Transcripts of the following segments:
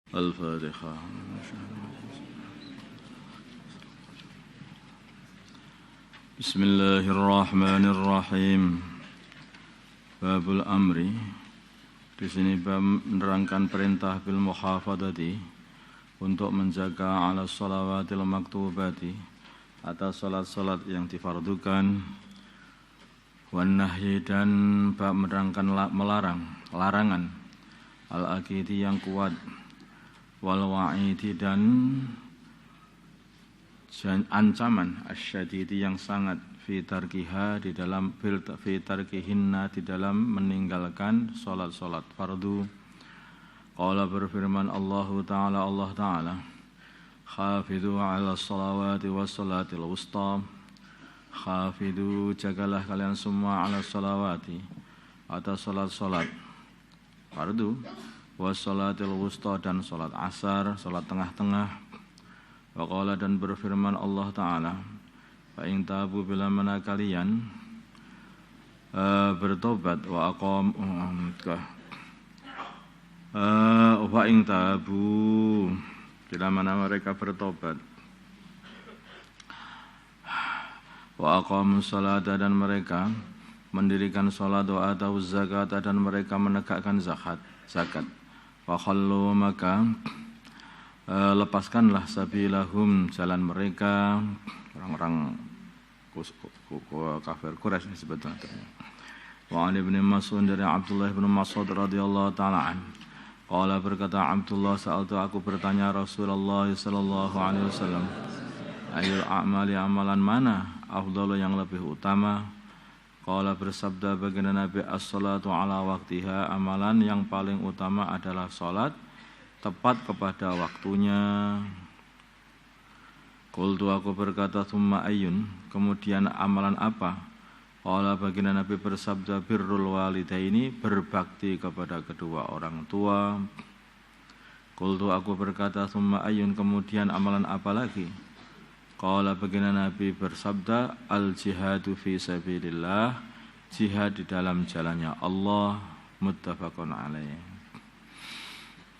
الفاتحة. بسم الله الرحمن الرحيم. Babul amri. Di sini bab menerangkan perintah bil muhafadati untuk menjaga ala shalawatil maktubati atas salat-salat yang difardukan, wan nahyi, dan bab menerangkan larangan al-aqidi yang kuat, wal wa'idi, dan ancaman asyadidi yang sangat, fi tarkiha, di dalam fi tarkihinna, di dalam meninggalkan salat-salat fardu. Qala, berfirman Allah Ta'ala, khafidhu ala salawati was salatil wusta. Khafidhu, jagalah kalian semua, ala salawati, atas salat-salat fardu, was salatil wusta, dan salat asar, salat tengah-tengah. Wa qala, dan berfirman Allah Ta'ala, fa in tabu, bila mana kalian bertobat, wa in tabu, bila mana mereka bertobat, wa aqamus salata, dan mereka mendirikan salat, wa atawuz zakata, dan mereka menegakkan zakat. Fa khallu, maka lepaskanlah sabilahum, jalan mereka, orang-orang kafir Quraisy sebetulnya. Wa an Ibnu Mas'ud, dari Abdullah bin Mas'ud radhiyallahu taala an, qala, berkata Abdullah, sa'altu, aku bertanya Rasulullah sallallahu alaihi wasallam, ayul a'mali, amalan mana afdalu, yang lebih utama? Qala, bersabda baginda Nabi, as-salatu ala waqtiha, amalan yang paling utama adalah salat tepat kepada waktunya. Qultu, aku berkata, thumma ayyun, kemudian amalan apa? Qala, baginda Nabi bersabda, birrul walidaini, berbakti kepada kedua orang tua. Qultu, aku berkata, thumma ayyun, kemudian amalan apa lagi? Qala, baginda Nabi bersabda, al jihadu fi sabilillah, jihad di dalam jalannya Allah. Muttafaqun alaih.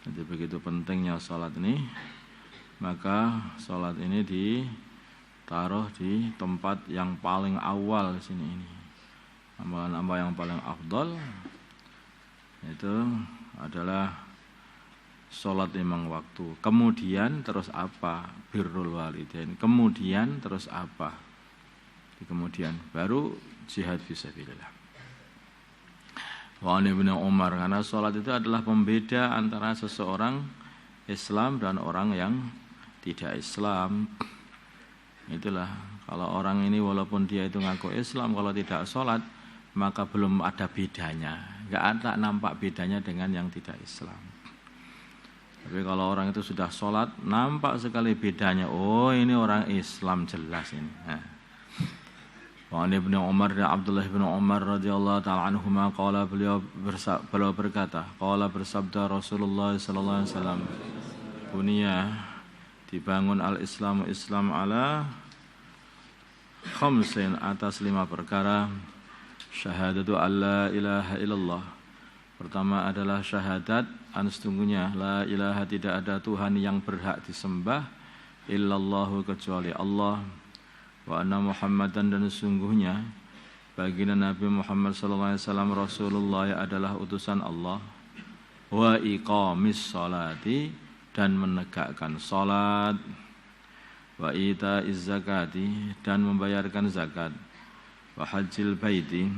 Jadi begitu pentingnya salat ini, maka salat ini ditaruh di tempat yang paling awal di sini ini. Amalan apa yang paling afdal itu adalah salat lima waktu. Kemudian terus apa? Birrul walidain. Kemudian terus apa? Kemudian baru jihad fisabilillah. Wa Ibnu Umar, karena salat itu adalah pembeda antara seseorang Islam dan orang yang tidak Islam. Itulah, kalau orang ini walaupun dia itu ngaku Islam, kalau tidak salat maka belum ada bedanya, enggak ada nampak bedanya dengan yang tidak Islam. Tapi kalau orang itu sudah salat, nampak sekali bedanya. Oh, ini orang Islam jelas ini. Wa Ibnu Umar, dari Abdullah bin Umar radhiyallahu taala anhuma, qala, beliau berkata, qala, bersabda Rasulullah sallallahu alaihi wasallam, bunia, dibangun al-Islamu, Islam, ala khamsin, atas 5 perkara. Syahadatu alla ilaha illallah, pertama adalah syahadat, sesungguhnya la ilaha, tidak ada Tuhan yang berhak disembah, illallahu, kecuali Allah. Wa anna Muhammadan, dan sesungguhnya baginda Nabi Muhammad sallallahu alaihi wasallam Rasulullah adalah utusan Allah. Wa iqamis salati, dan menegakkan salat. Wa itaiz zakati, dan membayarkan zakat. Wa hajjil baiti,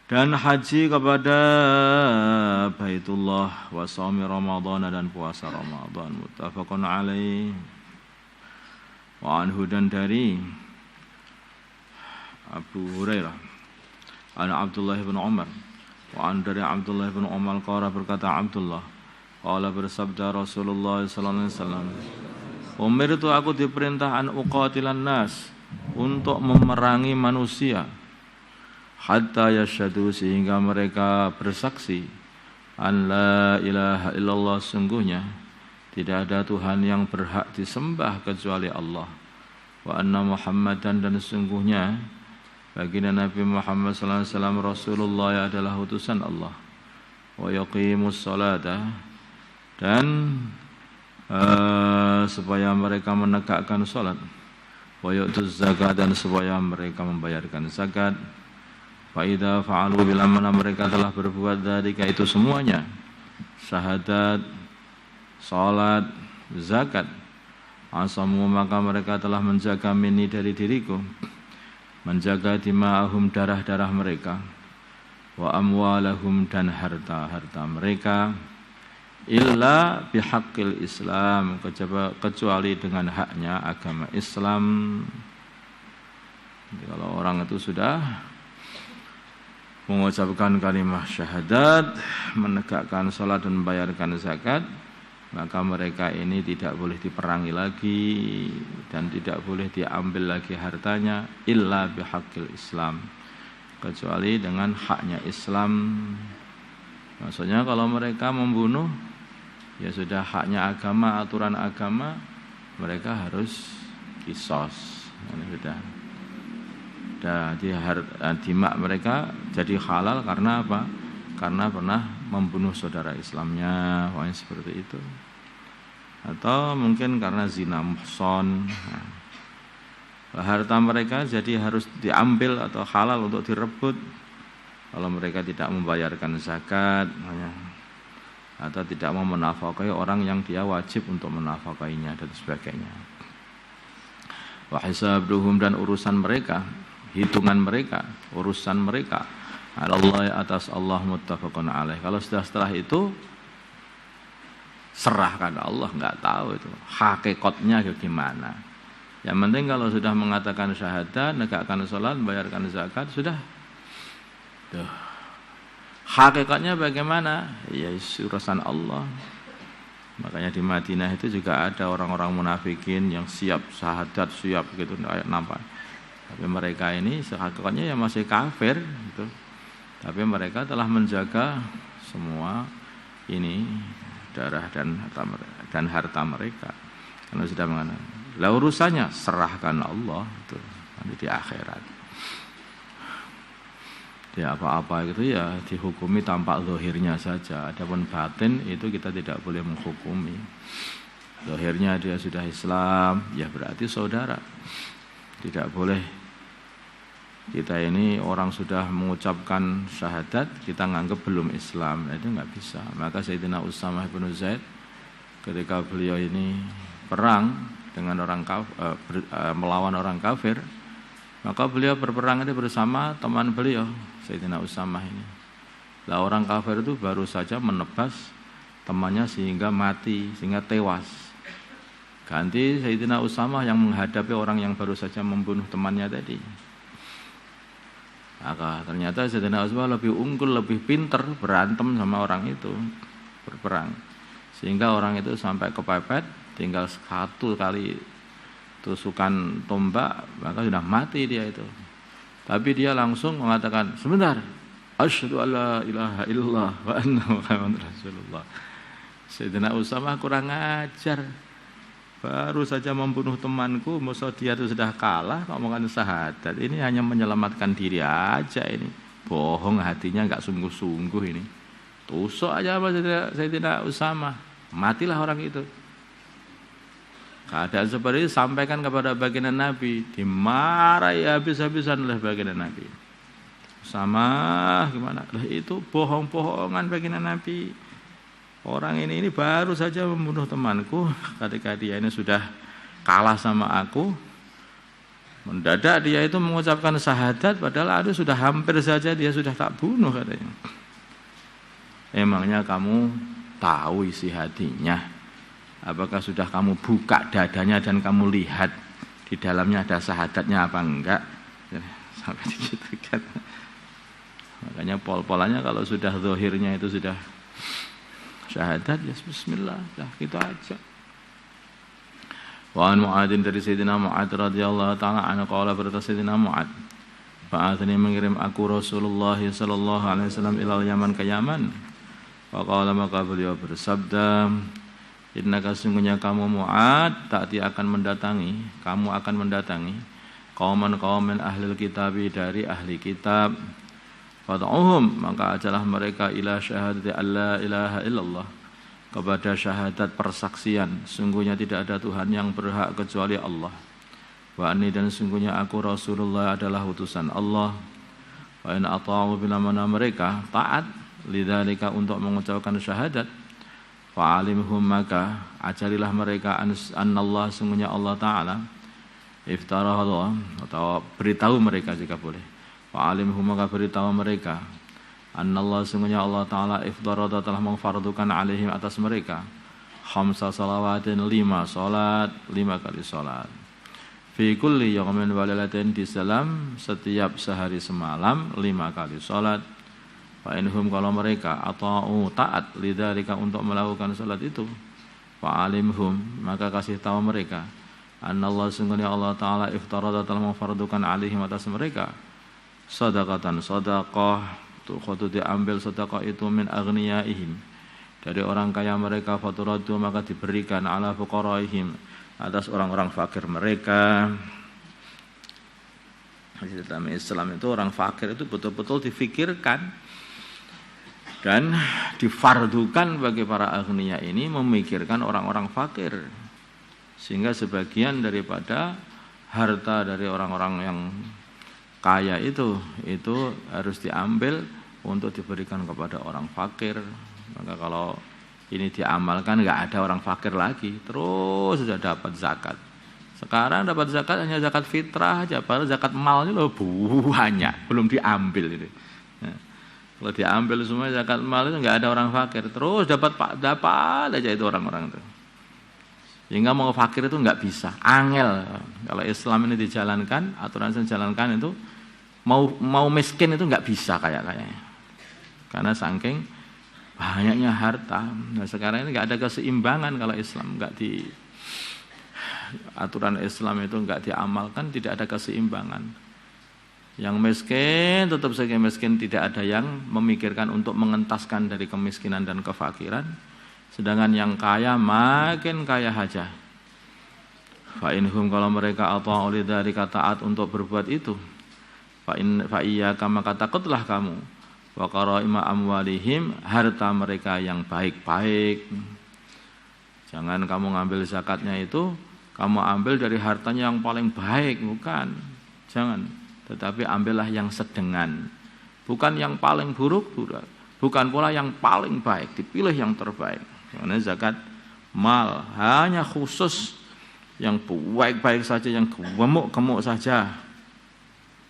dan haji kepada Baitullah. Wa shaumi Ramadan, dan puasa Ramadan. Muttafaqun alaih. Wa anhu, dan dari Abu Hurairah, ana Abdullah bin Umar, wa an, dari Abdullah bin Umar, qala, berkata Abdullah, qala, bersabda Rasulullah sallallahu alaihi wasallam, umirtu, aku diperintah an uqatilan nas, untuk memerangi manusia, hatta yasyhadu, sehingga mereka bersaksi, an la ilaha illallah, sungguhnya tidak ada Tuhan yang berhak disembah kecuali Allah. Wa anna Muhammadan, dan sesungguhnya baginda Nabi Muhammad sallallahu alaihi wasallam Rasulullah adalah utusan Allah. Wa yaqimus salata, dan supaya mereka menegakkan salat, wa yu'tuz zakat, dan supaya mereka membayarkan zakat. Fa idza fa'alu, bila mana mereka telah berbuat dzalika itu semuanya, syahadat, salat, zakat, asamu, maka mereka telah menjaga minni, dari diriku, menjaga dima'ahum, darah-darah mereka, wa amwalahum, dan harta-harta mereka, illa bihaqqil Islam, kecuali dengan haknya agama Islam. Jadi kalau orang itu sudah mengucapkan kalimat syahadat, menegakkan salat dan membayarkan zakat, maka mereka ini tidak boleh diperangi lagi dan tidak boleh diambil lagi hartanya, illa bihaqqil Islam, kecuali dengan haknya Islam. Maksudnya kalau mereka membunuh, ya sudah haknya agama, aturan agama, mereka harus kisos. Jadi dimak mereka jadi halal karena apa? Karena pernah membunuh saudara Islamnya, seperti itu. Atau mungkin karena zina muhson. Harta mereka jadi harus diambil atau halal untuk direbut kalau mereka tidak membayarkan zakat, atau tidak mau menafkahi orang yang dia wajib untuk menafkahinya dan sebagainya. Wa hisabduhum, dan urusan mereka, hitungan mereka, urusan mereka, Allah, atas Allah, muttafaqun alaih. Kalau sudah setelah itu serahkan Allah, enggak tahu itu hakikatnya gimana. Yang penting kalau sudah mengatakan syahadat, menegakkan salat, membayarkan zakat, sudah. Tuh. Hakikatnya bagaimana? Ya urusan Allah. Makanya di Madinah itu juga ada orang-orang munafikin yang siap syahadat, siap gitu, nampak. Tapi mereka ini hakikatnya ya masih kafir gitu. Tapi mereka telah menjaga semua ini, darah dan harta mereka. Karena sudah mengatakan, lah urusannya serahkan Allah itu nanti di akhirat. Ya apa-apa itu ya dihukumi tampak zahirnya saja. Adapun batin itu kita tidak boleh menghukumi. Zahirnya dia sudah Islam, ya berarti saudara. Tidak boleh kita ini orang sudah mengucapkan syahadat, kita nganggap belum Islam. Itu enggak bisa. Maka Sayyidina Usamah bin Zaid ketika beliau ini perang dengan orang melawan orang kafir, maka beliau berperang itu bersama teman beliau, Sayyidina Usamah ini. Lah orang kafir itu baru saja menebas temannya sehingga mati, sehingga tewas. Ganti Sayyidina Usamah yang menghadapi orang yang baru saja membunuh temannya tadi. Maka ternyata Sayyidina Usamah lebih unggul, lebih pinter berantem sama orang itu, berperang. Sehingga orang itu sampai kepepet, tinggal satu kali tusukan tombak, maka sudah mati dia itu. Tapi dia langsung mengatakan, sebentar, asyhadu alla ilaha illallah wa anna Muhammadar Rasulullah. Sayyidina Usamah kurang ajar, baru saja membunuh temanku, masa dia itu sudah kalah, kok ngomongkan syahadat. Ini hanya menyelamatkan diri aja ini. Bohong hatinya, enggak sungguh-sungguh ini. Tusuk aja apa Sayyidina Usamah, matilah orang itu. Keadaan seperti itu sampaikan kepada baginda Nabi, dimarahi habis-habisan oleh baginda Nabi. Sama gimana? Lah itu bohong-bohongan baginda Nabi. Orang ini baru saja membunuh temanku, ketika dia ini sudah kalah sama aku. Mendadak dia itu mengucapkan syahadat, padahal aduh sudah hampir saja dia sudah tak bunuh katanya. Emangnya kamu tahu isi hatinya? Apakah sudah kamu buka dadanya dan kamu lihat di dalamnya ada syahadatnya apa enggak? Sampai gitu kan. Makanya pol-polannya kalau sudah zahirnya itu sudah syahadat, ya bismillah, dah gitu aja. Wa an Mu'adzin, dari Sayyidina Mu'adz radhiyallahu taala anhu qala, berkata Sayyidina Mu'adz, ba'athani, mengirim aku Rasulullah sallallahu alaihi wasallam ilal Yaman, ke Yaman. Wa qala, maka beliau bersabda, innaka, sungguhnya kamu Mu'adz, ta'ti akan mendatangi, kamu akan mendatangi kauman ahlil kitabi, dari ahli kitab. Fad'uhum, maka ajalah mereka ila syahadati alla ilaha illallah, kepada syahadat persaksian, sungguhnya tidak ada Tuhan yang berhak kecuali Allah. Wa anni, dan sungguhnya aku Rasulullah adalah utusan Allah. Wa in ata'u, bila mana mereka taat, lidzalika untuk mengucapkan syahadat, fa'alimhum, maka ajarilah mereka annallah, sungguhnya Allah Ta'ala, iftarah Allah, atau beritahu mereka jika boleh. Fa'alimhum, maka beritahu mereka, annallah, sungguhnya Allah Ta'ala, iftarah telah memfardukan alaihim, atas mereka, khamsa salawatin, 5 salat, 5 kali salat. Fi kulli yawmin wa lailatin, di dalam setiap sehari semalam 5 kali salat. Fa inhum, kalau mereka ata'u taat, lidzalika untuk melakukan salat itu, fa'alimhum, maka kasih tahu mereka, annallah, sungguhnya Allah Ta'ala, iftarada telah memfardukan alaihim, atas mereka, sadaqatan, sedekah, tuh diambil sedekah itu min aghniyaihim, dari orang kaya mereka, faturadu, maka diberikan ala fuqaraihim, atas orang-orang fakir mereka. Dalam Islam itu orang fakir itu betul-betul difikirkan dan difardukan bagi para aghnia ini memikirkan orang-orang fakir, sehingga sebagian daripada harta dari orang-orang yang kaya itu harus diambil untuk diberikan kepada orang fakir. Maka kalau ini diamalkan, nggak ada orang fakir lagi, terus sudah dapat zakat. Sekarang dapat zakat hanya zakat fitrah aja, padahal zakat mal ini loh banyak belum diambil ini. Kalau diambil semua zakat mal itu nggak ada orang fakir, terus dapat aja itu orang-orang itu. Sehingga mau fakir itu nggak bisa, angel. Kalau Islam ini dijalankan, aturan yang dijalankan itu mau miskin itu nggak bisa kayaknya, karena saking banyaknya harta. Nah, sekarang ini nggak ada keseimbangan kalau Islam nggak di aturan Islam itu nggak diamalkan, tidak ada keseimbangan. Yang miskin tetap saja miskin, tidak ada yang memikirkan untuk mengentaskan dari kemiskinan dan kefakiran. Sedangkan yang kaya makin kaya saja. Fa inhum, kalau mereka atau oleh dari taat untuk berbuat itu, fa iyyaka, maka takutlah kamu, wa qaraima amwalihim, harta mereka yang baik-baik. Jangan kamu ngambil zakatnya itu, kamu ambil dari hartanya yang paling baik, bukan. Jangan. Tetapi ambillah yang sedengan, bukan yang paling buruk, bukan pula yang paling baik, dipilih yang terbaik. Karena zakat mal hanya khusus yang baik-baik saja, yang gemuk-gemuk saja.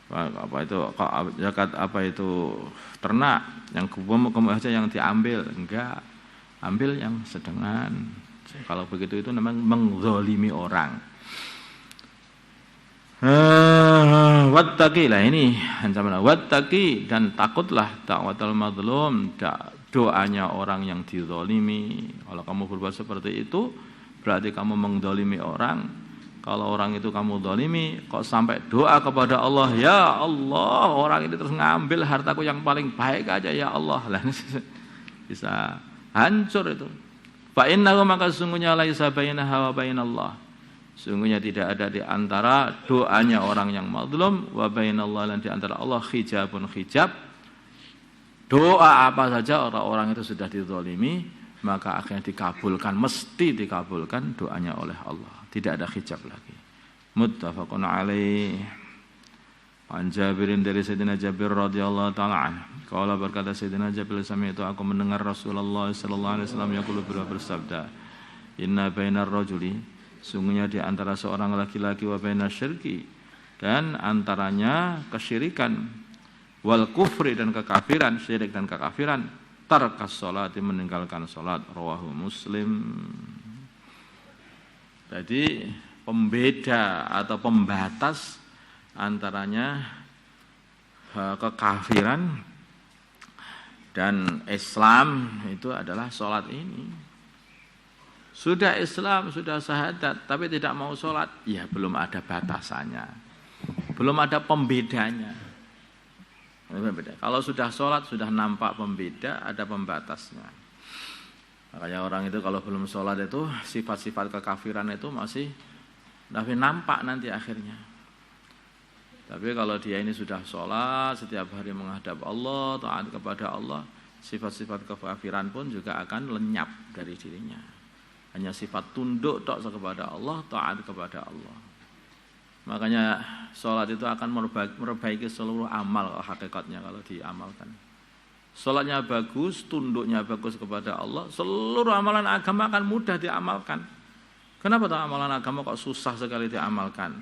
Apa itu zakat, apa itu ternak, yang gemuk-gemuk saja yang diambil, enggak. Ambil yang sedengan. Kalau begitu itu namanya menzalimi orang. Wattaqi, lah ini ancaman. Wattaqi, dan takutlah da'watal mazlum, doanya orang yang dizalimi. Kalau kamu berbuat seperti itu, berarti kamu menzalimi orang. Kalau orang itu kamu zalimi, kok sampai doa kepada Allah, ya Allah, orang ini terus ngambil hartaku yang paling baik aja, ya Allah. Lah bisa hancur itu. Fa innahu, maka sungguhnya laisa bainaha wa bainallah, sungguhnya tidak ada di antara doanya orang yang mazlum wa bainallah, dan di antara Allah hijabun, hijab. Doa apa saja orang-orang itu sudah dizalimi, maka akhirnya dikabulkan, mesti dikabulkan doanya oleh Allah. Tidak ada hijab lagi. Muttafaqun alaih. An Jabirin, dari Sayyidina Jabir radhiyallahu taala anhu, qala, berkata Sayyidina Jabir, sami itu aku mendengar Rasulullah sallallahu alaihi wasallam yaqulu, bersabda, inna bainar rajuli, sungguhnya di antara seorang laki-laki, wa baina syirki, dan antaranya kesyirikan, wal kufri, dan kekafiran, syirik dan kekafiran, tarkas sholati, meninggalkan salat, rawahu Muslim. Jadi pembeda atau pembatas antaranya kekafiran dan Islam itu adalah salat ini. Sudah Islam, sudah syahadat, tapi tidak mau sholat, ya belum ada batasannya, belum ada pembedanya. Kalau sudah sholat, sudah nampak pembeda, ada pembatasnya. Makanya orang itu kalau belum sholat itu, sifat-sifat kekafiran itu masih nampak nanti akhirnya. Tapi kalau dia ini sudah sholat, setiap hari menghadap Allah, taat kepada Allah, sifat-sifat kekafiran pun juga akan lenyap dari dirinya. Hanya sifat tunduk tok kepada Allah, taat kepada Allah. Makanya sholat itu akan memperbaiki seluruh amal hakikatnya kalau diamalkan. Sholatnya bagus, tunduknya bagus kepada Allah, seluruh amalan agama akan mudah diamalkan. Kenapa tuh amalan agama kok susah sekali diamalkan?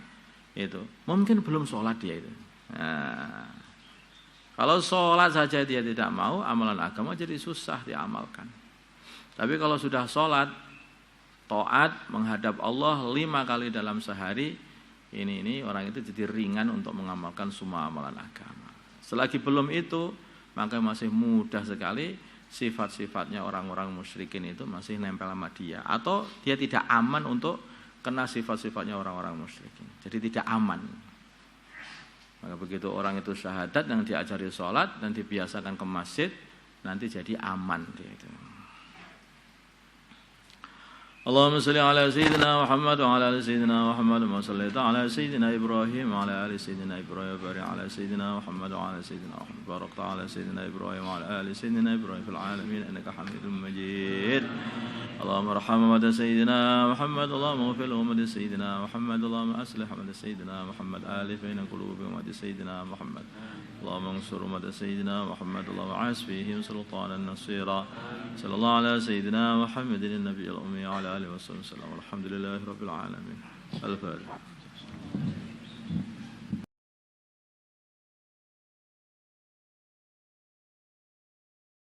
Itu mungkin belum sholat dia itu. Nah, kalau sholat saja dia tidak mau, amalan agama jadi susah diamalkan. Tapi kalau sudah sholat, taat menghadap Allah 5 kali dalam sehari, ini orang itu jadi ringan untuk mengamalkan semua amalan agama. Selagi belum itu, maka masih mudah sekali sifat-sifatnya orang-orang musyrikin itu masih nempel sama dia. Atau dia tidak aman untuk kena sifat-sifatnya orang-orang musyrikin. Jadi tidak aman. Maka begitu orang itu syahadat yang diajari sholat dan dibiasakan ke masjid, nanti jadi aman dia itu. Allahumma salli ala sayyidina Muhammad wa ala ali sayyidina Muhammad wa sallaita ala sayyidina Ibrahim wa ala ali sayyidina Ibrahim wa barik ala sayyidina Muhammad wa ala sayyidina Muhammad barakta ala sayyidina Ibrahim wa ala ali sayyidina Ibrahim fil alamin innaka Hamidum Majid. Allahumma arham ummat sayyidina Muhammad, Allahumma ighfir li ummat sayyidina Muhammad, Allahumma aslih ummat sayyidina Muhammad, alif baina qulubi ummat sayyidina Muhammad. اللهم انصر أمة سيدنا محمد اللهم عاش فيهم سلطانا نصيرا صلى الله على سيدنا محمد النبي الأمي وعلى آله وصحبه وسلم والحمد لله رب العالمين. الفاتحة.